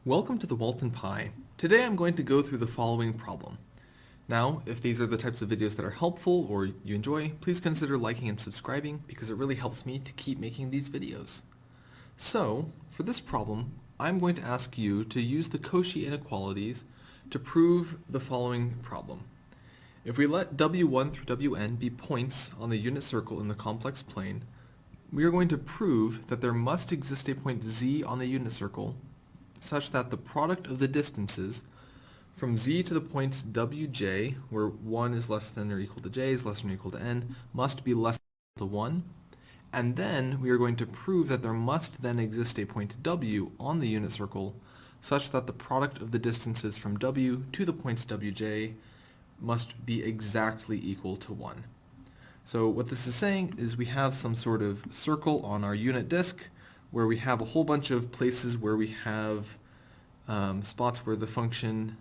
Welcome to the Walton Pi. Today I'm going to go through the following problem. Now, if these are the types of videos that are helpful or you enjoy, please consider liking and subscribing because it really helps me to keep making these videos. So, for this problem, I'm going to ask you to use the Cauchy inequalities to prove the following problem. If we let W1 through Wn be points on the unit circle in the complex plane, we are going to prove that there must exist a point z on the unit circle such that the product of the distances from z to the points wj, where 1 is less than or equal to j is less than or equal to n, must be less than or equal to 1. And then we are going to prove that there must then exist a point w on the unit circle such that the product of the distances from w to the points wj must be exactly equal to 1. So what this is saying is we have some sort of circle on our unit disk where we have a whole bunch of places where we have spots where the function,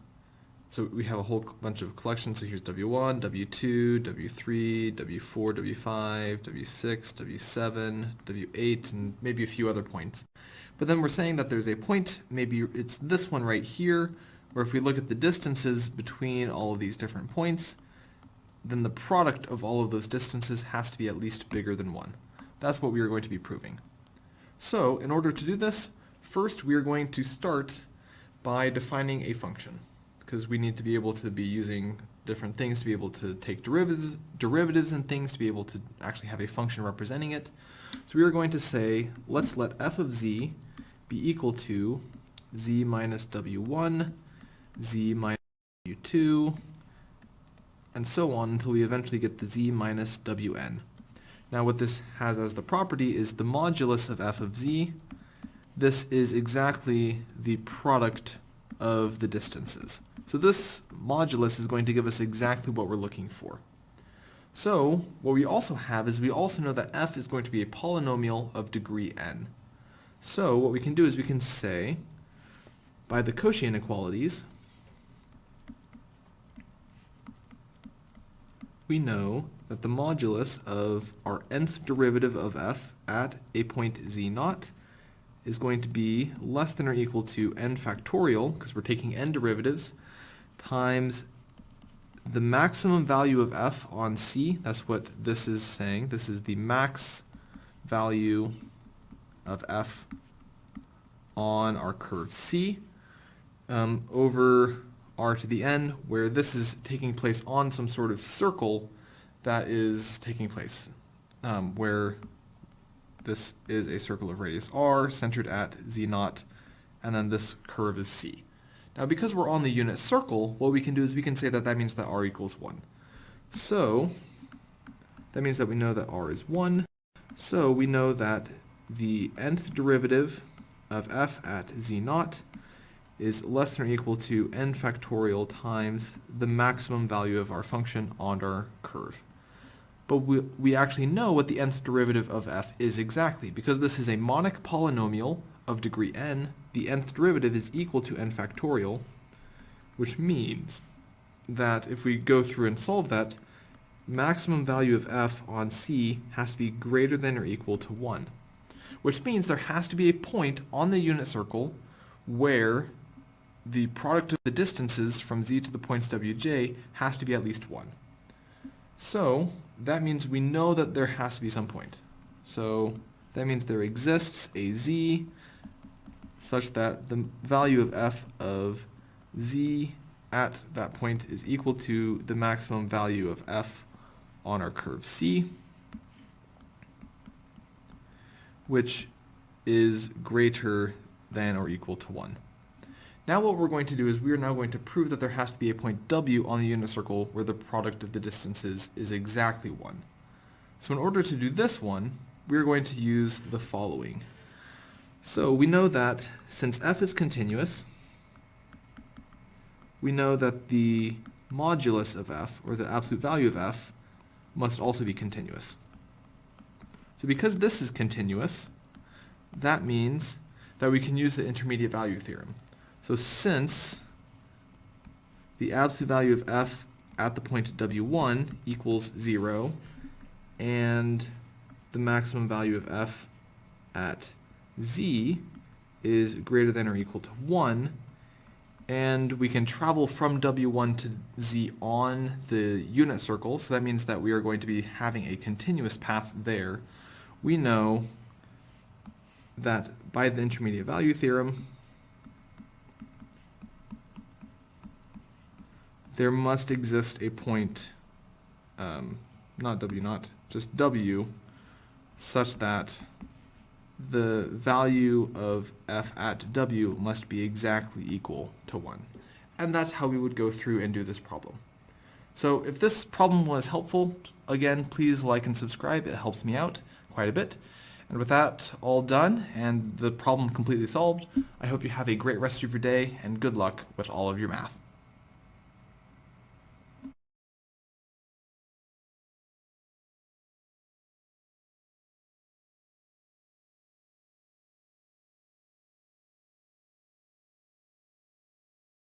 so we have a whole bunch of collections. So here's W1, W2, W3, W4, W5, W6, W7, W8, and maybe a few other points. But then we're saying that there's a point, maybe it's this one right here, where if we look at the distances between all of these different points, then the product of all of those distances has to be at least bigger than 1. That's what we are going to be proving. So, in order to do this, first we are going to start by defining a function, because we need to be able to be using different things to be able to take derivatives and things to be able to actually have a function representing it. So we are going to say, let's let f of z be equal to z minus w1, z minus w2, and so on until we eventually get the z minus wn. Now what this has as the property is the modulus of f of z. This is exactly the product of the distances. So this modulus is going to give us exactly what we're looking for. So what we also have is we also know that f is going to be a polynomial of degree n. So what we can do is we can say, by the Cauchy inequalities, we know that the modulus of our nth derivative of f at a point z naught is going to be less than or equal to n factorial, because we're taking n derivatives, times the maximum value of f on c. That's what this is saying. This is the max value of f on our curve c over r to the n, where this is taking place on some sort of circle that is taking place, where this is a circle of radius r centered at z naught, and then this curve is c. Now because we're on the unit circle, what we can do is we can say that that means that r equals 1. So that means that we know that r is 1. So we know that the nth derivative of f at z naught is less than or equal to n factorial times the maximum value of our function on our curve. But we actually know what the nth derivative of f is exactly. Because this is a monic polynomial of degree n, the nth derivative is equal to n factorial, which means that if we go through and solve that, maximum value of f on c has to be greater than or equal to 1. Which means there has to be a point on the unit circle where the product of the distances from z to the points wj has to be at least 1. So that means we know that there has to be some point. So that means there exists a z such that the value of f of z at that point is equal to the maximum value of f on our curve c, which is greater than or equal to 1. Now what we're going to do is we are now going to prove that there has to be a point w on the unit circle where the product of the distances is exactly 1. So in order to do this one, we are going to use the following. So we know that since f is continuous, we know that the modulus of f, or the absolute value of f, must also be continuous. So because this is continuous, that means that we can use the intermediate value theorem. So since the absolute value of f at the point w1 equals 0, and the maximum value of f at z is greater than or equal to 1, and we can travel from W1 to Z on the unit circle, so that means that we are going to be having a continuous path there. We know that by the intermediate value theorem, there must exist a point, not W0, just W, such that the value of f at W must be exactly equal to 1. And that's how we would go through and do this problem. So if this problem was helpful, again, please like and subscribe. It helps me out quite a bit. And with that all done and the problem completely solved, I hope you have a great rest of your day and good luck with all of your math.